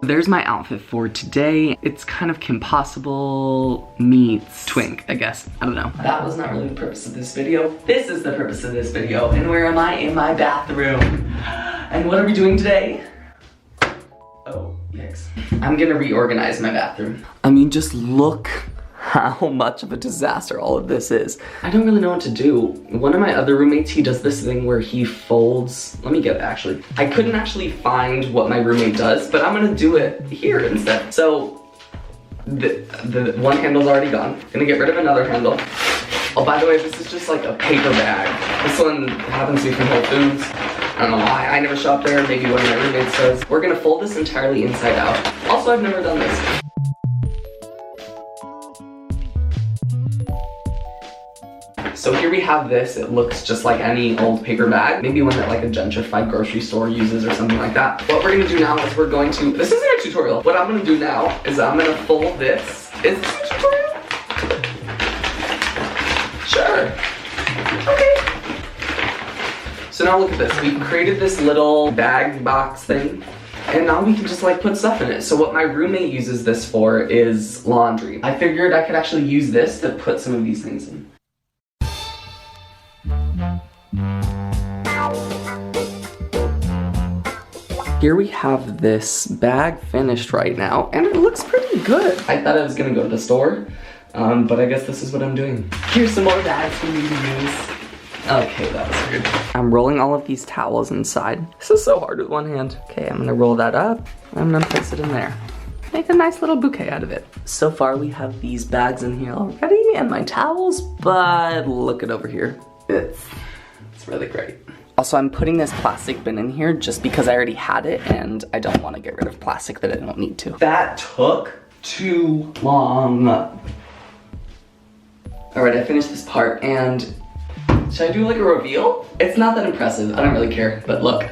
there's my outfit for today. It's kind of Kim Possible meets Twink, I guess. I don't know. That was not really the purpose of this video. This is the purpose of this video. And where am I? In my bathroom. And what are we doing today? Oh, yikes. I'm gonna reorganize my bathroom. I mean, just look how much of a disaster all of this is. I don't really know what to do. One of my other roommates, he does this thing where he folds, let me get it actually. I couldn't actually find what my roommate does, but I'm gonna do it here instead. So, the one handle's already gone. Gonna get rid of another handle. Oh, by the way, this is just like a paper bag. This one happens to be from Whole Foods. I don't know why, I never shop there, maybe one of my roommates does. We're gonna fold this entirely inside out. Also, I've never done this. So here we have this. It looks just like any old paper bag. Maybe one that like a gentrified grocery store uses or something like that. What we're gonna do now is we're going to, this isn't a tutorial. What I'm gonna do now is I'm gonna fold this. Is this a tutorial? Sure. Okay. So now look at this. We created this little bag box thing. And now we can just like put stuff in it. So what my roommate uses this for is laundry. I figured I could actually use this to put some of these things in. Here we have this bag finished right now, and it looks pretty good. I thought I was gonna go to the store, but I guess this is what I'm doing. Here's some more bags for me to use. Okay, that was good. I'm rolling all of these towels inside. This is so hard with one hand. Okay, I'm gonna roll that up. I'm gonna place it in there. Make a nice little bouquet out of it. So far we have these bags in here already and my towels, but look at over here. It's really great. Also, I'm putting this plastic bin in here just because I already had it and I don't want to get rid of plastic that I don't need to. That took too long. All right, I finished this part and should I do like a reveal? It's not that impressive, I don't really care, but look.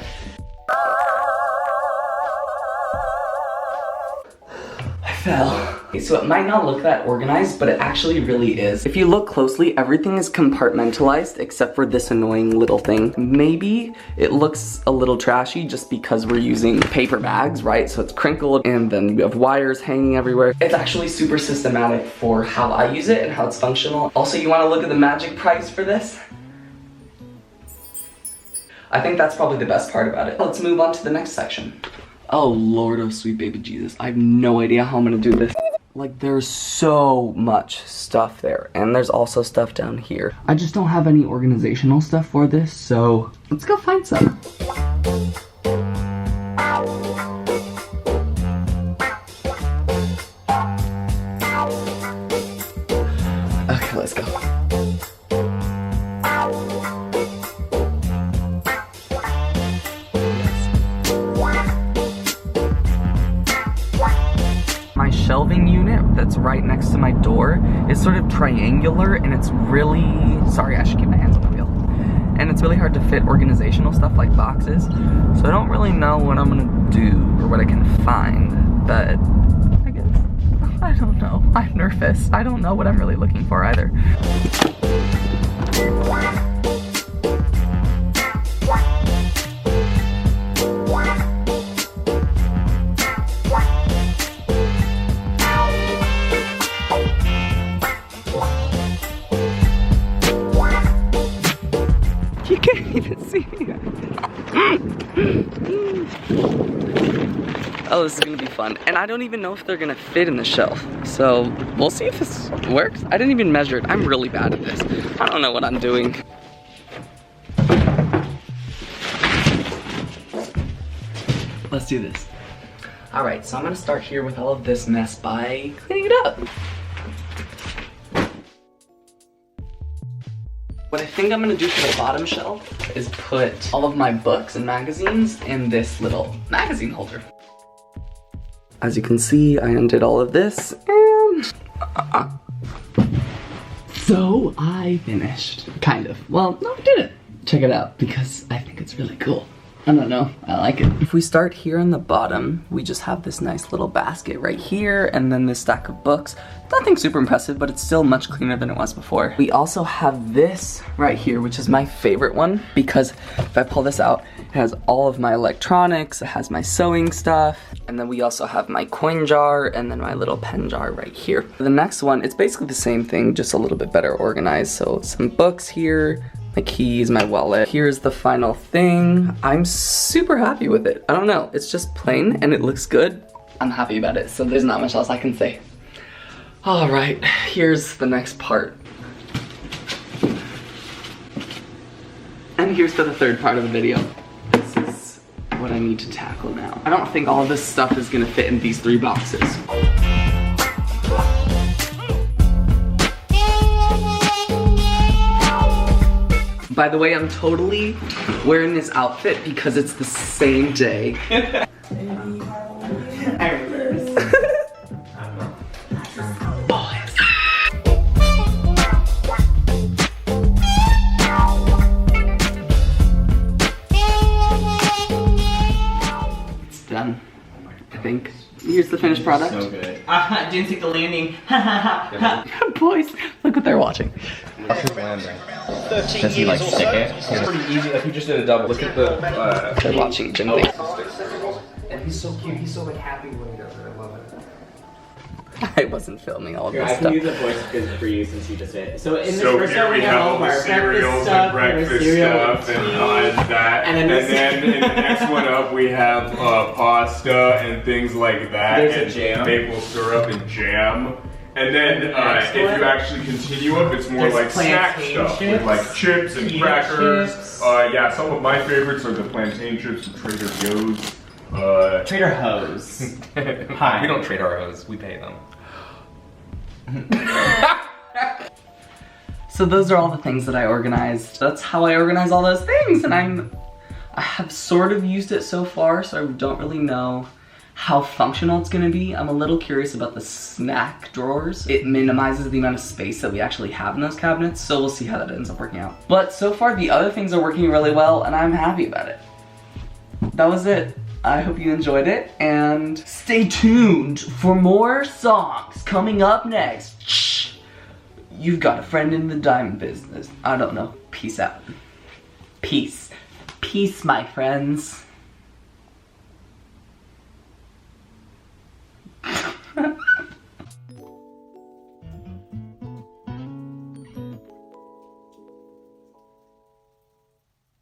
I fell. Okay, so it might not look that organized, but it actually really is. If you look closely, everything is compartmentalized except for this annoying little thing. Maybe it looks a little trashy just because we're using paper bags, right? So it's crinkled and then you have wires hanging everywhere. It's actually super systematic for how I use it and how it's functional. Also, you wanna look at the magic prize for this? I think that's probably the best part about it. Let's move on to the next section. Oh Lord, oh sweet baby Jesus. I have no idea how I'm gonna do this. Like, there's so much stuff there, and there's also stuff down here. I just don't have any organizational stuff for this, so let's go find some. Okay, let's go. My shelving unit that's right next to my door is sort of triangular and it's really, sorry, I should keep my hands on the wheel. And it's really hard to fit organizational stuff like boxes. So I don't really know what I'm gonna do or what I can find, but I guess, I don't know. I'm nervous. I don't know what I'm really looking for either. You can't even see me. Oh, this is gonna be fun. And I don't even know if they're gonna fit in the shelf. So we'll see if this works. I didn't even measure it. I'm really bad at this. I don't know what I'm doing. Let's do this. All right, so I'm gonna start here with all of this mess by cleaning it up. What I think I'm gonna do for the bottom shelf is put all of my books and magazines in this little magazine holder. As you can see, I undid all of this and so I finished, kind of. Well, no, I didn't. Check it out because I think it's really cool. I don't know, I like it. If we start here on the bottom, we just have this nice little basket right here, and then this stack of books. Nothing super impressive, but it's still much cleaner than it was before. We also have this right here, which is my favorite one, because if I pull this out, it has all of my electronics, it has my sewing stuff, and then we also have my coin jar, and then my little pen jar right here. The next one, it's basically the same thing, just a little bit better organized. So some books here, my keys, my wallet. Here's the final thing. I'm super happy with it. I don't know, it's just plain and it looks good. I'm happy about it, so there's not much else I can say. All right, here's the next part. And here's to the third part of the video. This is what I need to tackle now. I don't think all of this stuff is gonna fit in these 3 boxes. By the way, I'm totally wearing this outfit because it's the same day. It's done, I think. Here's the finished product. So good. Didn't take the landing. Boys, look what they're watching. Does he like stick it? It's pretty easy. Like he just did a double. Look at the. They're watching Jim think. And he's so cute. He's so like happy when he does it. I love it. I wasn't filming all of Here, this I can stuff. use a voice for you since you just did it. So in this So first here one, we have all the breakfast cereals stuff, and breakfast cereal stuff and that. And And then then in the next one up we have pasta and things like that. There's a and jam. maple syrup and jam. And then if you actually continue up, it's more There's like snack plantain stuff with chips, like chips and peanut crackers. chips. Yeah, some of my favorites are the plantain chips from Trader Joe's. Trader Joe's. Hi. We don't trade our hose. We pay them. So those are all the things that I organized. That's how I organize all those things, and I have sort of used it so far, so I don't really know how functional it's gonna be. I'm a little curious about the snack drawers. It minimizes the amount of space that we actually have in those cabinets, so we'll see how that ends up working out. But so far the other things are working really well, and I'm happy about it. That was it. I hope you enjoyed it, and stay tuned for more songs coming up next. Shh. You've got a friend in the diamond business. I don't know. Peace out. Peace. Peace, my friends.